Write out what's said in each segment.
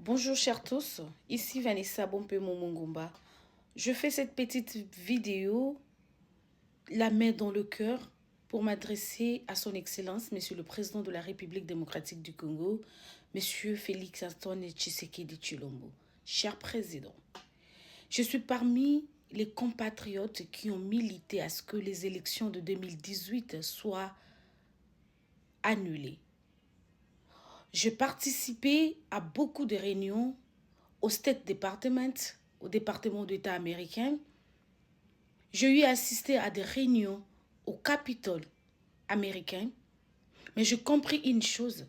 Bonjour chers tous, ici Vanessa Bompé-Momongumba. Je fais cette petite vidéo, la main dans le cœur, pour m'adresser à son Excellence, Monsieur le Président de la République démocratique du Congo, Monsieur Félix Antoine Tshisekedi Tshilombo. Cher Président, je suis parmi les compatriotes qui ont milité à ce que les élections de 2018 soient annulées. J'ai participé à beaucoup de réunions au State Department, au département d'État américain. J'ai eu assisté à des réunions au Capitole américain. Mais j'ai compris une chose,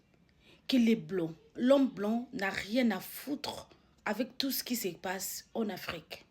que les Blancs, l'homme blanc n'a rien à foutre avec tout ce qui se passe en Afrique.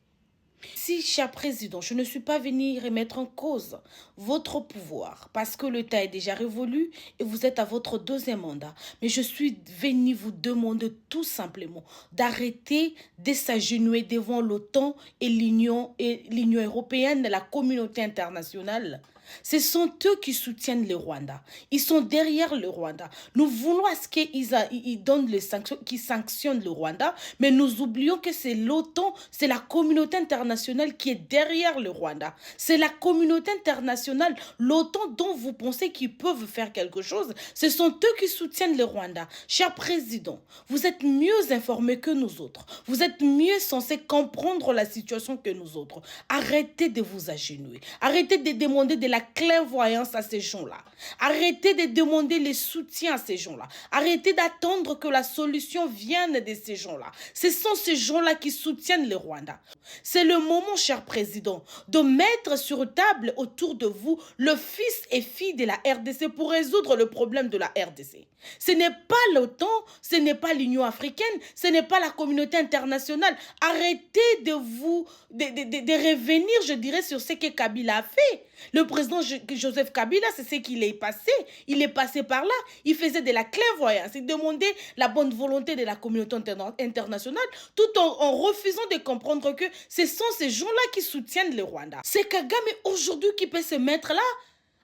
Si, cher président, je ne suis pas venu remettre en cause votre pouvoir parce que le temps est déjà révolu et vous êtes à votre deuxième mandat, mais je suis venu vous demander tout simplement d'arrêter de s'agenouiller devant l'OTAN et l'Union européenne, la communauté internationale. Ce sont eux qui soutiennent le Rwanda. Ils sont derrière le Rwanda. Nous voulons à ce qu'ils donnent les sanctions, qu'ils sanctionnent le Rwanda, mais nous oublions que c'est l'OTAN, c'est la communauté internationale qui est derrière le Rwanda. C'est la communauté internationale, l'OTAN dont vous pensez qu'ils peuvent faire quelque chose. Ce sont eux qui soutiennent le Rwanda. Cher président, vous êtes mieux informés que nous autres. Vous êtes mieux censés comprendre la situation que nous autres. Arrêtez de vous agenouiller. Arrêtez de demander de la clairvoyance à ces gens-là. Arrêtez de demander le soutien à ces gens-là. Arrêtez d'attendre que la solution vienne de ces gens-là. Ce sont ces gens-là qui soutiennent le Rwanda. C'est le moment, cher président, de mettre sur table autour de vous le fils et fille de la RDC pour résoudre le problème de la RDC. Ce n'est pas l'OTAN, ce n'est pas l'Union africaine, ce n'est pas la communauté internationale. Arrêtez de revenir, je dirais, sur ce que Kabila a fait. Le président Joseph Kabila, c'est ce qu'il est passé. Il est passé par là. Il faisait de la clairvoyance. Il demandait la bonne volonté de la communauté internationale tout en refusant de comprendre que ce sont ces gens-là qui soutiennent le Rwanda. C'est Kagame aujourd'hui qui peut se mettre là.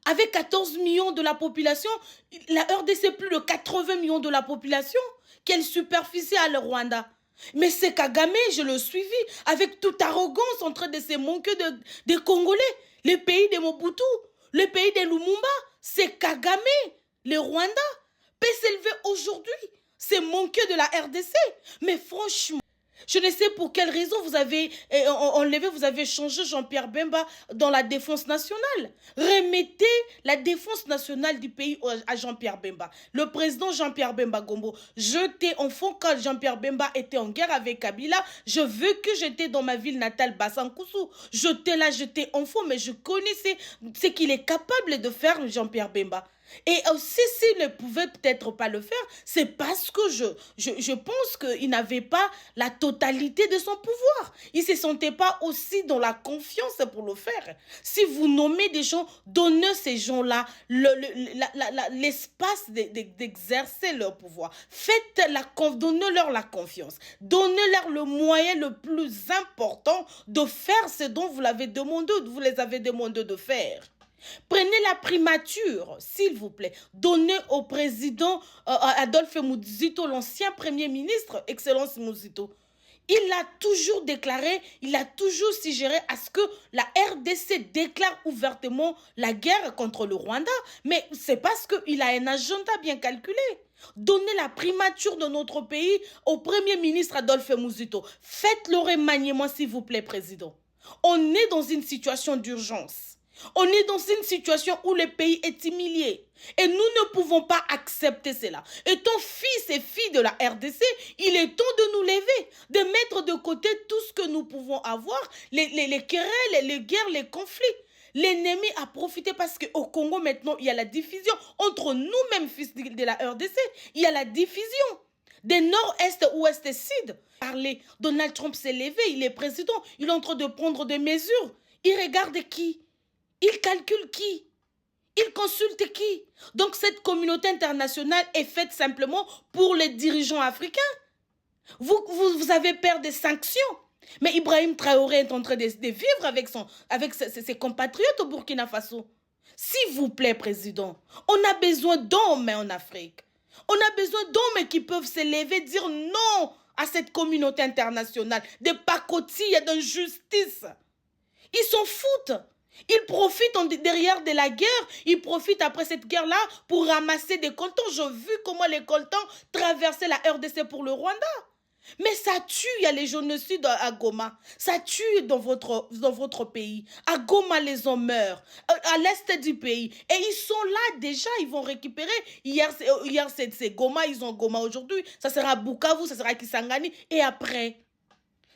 Avec 14 millions de la population, la RDC plus de 80 millions de la population. Quelle superficie a le Rwanda? Mais c'est Kagame, je le suivi, avec toute arrogance en train de se manquer de Congolais. Le pays de Mobutu, le pays de Lumumba, c'est Kagame. Le Rwanda peut s'élever aujourd'hui. C'est manquer de la RDC. Mais franchement, je ne sais pour quelle raison vous avez enlevé, vous avez changé Jean-Pierre Bemba dans la défense nationale. Remettez la défense nationale du pays à Jean-Pierre Bemba. Le président Jean-Pierre Bemba Gombo, j'étais enfant quand Jean-Pierre Bemba était en guerre avec Kabila. Je veux que j'étais dans ma ville natale, Bassankoussou. J'étais là, j'étais enfant, mais je connaissais ce qu'il est capable de faire, Jean-Pierre Bemba. Et aussi, s'il ne pouvait peut-être pas le faire, c'est parce que je pense qu'il n'avait pas la totalité de son pouvoir. Il ne se sentait pas aussi dans la confiance pour le faire. Si vous nommez des gens, donnez ces gens-là l'espace d'exercer leur pouvoir. Donnez-leur la confiance. Donnez-leur le moyen le plus important de faire ce dont vous les avez demandé de faire. Prenez la primature, s'il vous plaît. Donnez au président Adolphe Muzito, l'ancien premier ministre, Excellence Muzito. Il a toujours déclaré, il a toujours suggéré à ce que la RDC déclare ouvertement la guerre contre le Rwanda. Mais c'est parce qu'il a un agenda bien calculé. Donnez la primature de notre pays au premier ministre Adolphe Muzito. Faites-le remaniement, s'il vous plaît, président. On est dans une situation d'urgence. On est dans une situation où le pays est humilié. Et nous ne pouvons pas accepter cela. Étant fils et filles de la RDC, il est temps de nous lever, de mettre de côté tout ce que nous pouvons avoir, les querelles, les guerres, les conflits. L'ennemi a profité parce qu'au Congo, maintenant, il y a la division entre nous-mêmes, fils de la RDC. Il y a la division. Des nord-est, ouest et sud. Donald Trump s'est levé, il est président, il est en train de prendre des mesures. Il regarde qui? Il calcule qui? Il consulte qui? Donc cette communauté internationale est faite simplement pour les dirigeants africains. Vous avez peur des sanctions. Mais Ibrahim Traoré est en train de vivre avec ses compatriotes au Burkina Faso. S'il vous plaît, président, on a besoin d'hommes en Afrique. On a besoin d'hommes qui peuvent se lever et dire non à cette communauté internationale, des pacotilles d'injustice. Ils s'en foutent. Ils profitent derrière de la guerre. Ils profitent après cette guerre-là pour ramasser des coltons. J'ai vu comment les coltons traversaient la RDC pour le Rwanda. Mais ça tue, il y a les génocides à Goma. Ça tue dans votre pays. À Goma, les hommes meurent. À l'est du pays. Et ils sont là déjà, ils vont récupérer. Hier c'est Goma, ils ont Goma aujourd'hui. Ça sera Bukavu, ça sera Kisangani. Et après,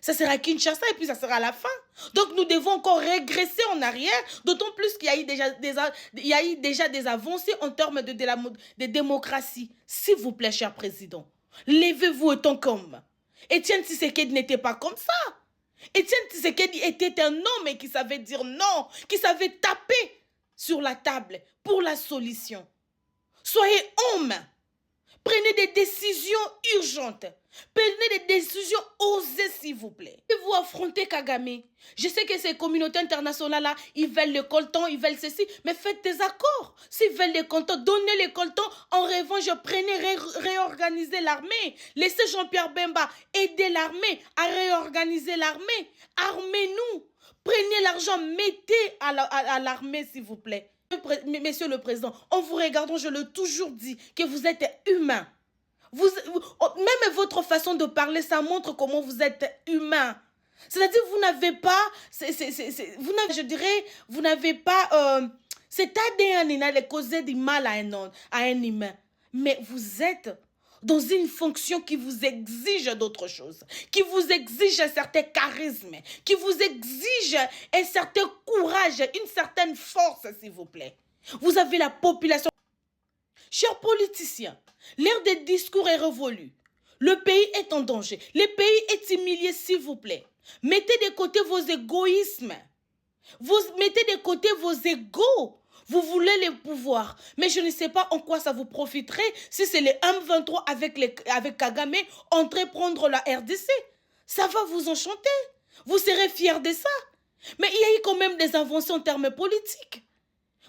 ça sera Kinshasa et puis ça sera la fin. Donc nous devons encore régresser en arrière, d'autant plus qu'il y a eu déjà des avancées en termes de démocratie. S'il vous plaît, cher président, levez-vous autant qu'homme. Étienne Tshisekedi n'était pas comme ça. Étienne Tshisekedi était un homme qui savait dire non, qui savait taper sur la table pour la solution. Soyez homme. Prenez des décisions urgentes. Prenez des décisions osées, s'il vous plaît. Et vous affrontez Kagame. Je sais que ces communautés internationales-là, ils veulent le coltan, ils veulent ceci, mais faites des accords. S'ils veulent les coltans, donnez les coltans. En revanche, prenez, réorganiser l'armée. Laissez Jean-Pierre Bemba aider l'armée à réorganiser l'armée. Armez-nous. Prenez l'argent, mettez à l'armée, s'il vous plaît. Monsieur le Président, en vous regardant, je l'ai toujours dit, que vous êtes humain. Même votre façon de parler, ça montre comment vous êtes humain. C'est-à-dire, vous n'avez pas, vous n'avez pas cet ADN qui cause du mal à un humain. Mais vous êtes dans une fonction qui vous exige d'autres choses, qui vous exige un certain charisme, qui vous exige un certain courage, une certaine force, s'il vous plaît. Vous avez la population. Chers politiciens, l'ère des discours est révolue. Le pays est en danger. Le pays est humilié, s'il vous plaît. Mettez de côté vos égoïsmes. Vous mettez de côté vos égos. Vous voulez les pouvoirs. Mais je ne sais pas en quoi ça vous profiterait si c'est les M23 avec Kagame entrer prendre la RDC. Ça va vous enchanter. Vous serez fiers de ça. Mais il y a eu quand même des avancées en termes politiques.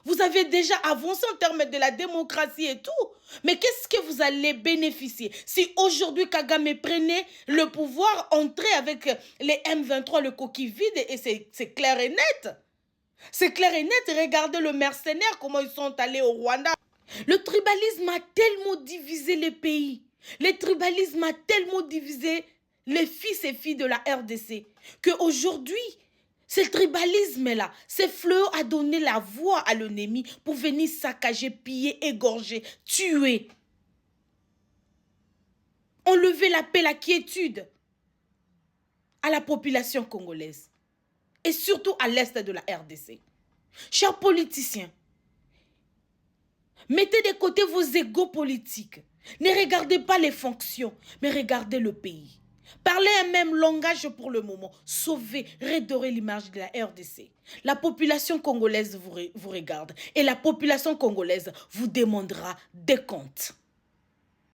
Vous avez déjà avancé en termes de la démocratie et tout. Mais qu'est-ce que vous allez bénéficier si aujourd'hui Kagame prenait le pouvoir, entrer avec les M23, le coquille vide, et c'est clair et net. C'est clair et net. Regardez le mercenaire, comment ils sont allés au Rwanda. Le tribalisme a tellement divisé les pays. Le tribalisme a tellement divisé les fils et filles de la RDC qu'aujourd'hui, ce tribalisme-là, ce fléau a donné la voix à l'ennemi pour venir saccager, piller, égorger, tuer. Enlever la paix, la quiétude à la population congolaise. Et surtout à l'est de la RDC. Chers politiciens, mettez de côté vos égos politiques. Ne regardez pas les fonctions, mais regardez le pays. Parlez un même langage pour le moment. Sauvez, redorer l'image de la RDC. La population congolaise vous regarde et la population congolaise vous demandera des comptes.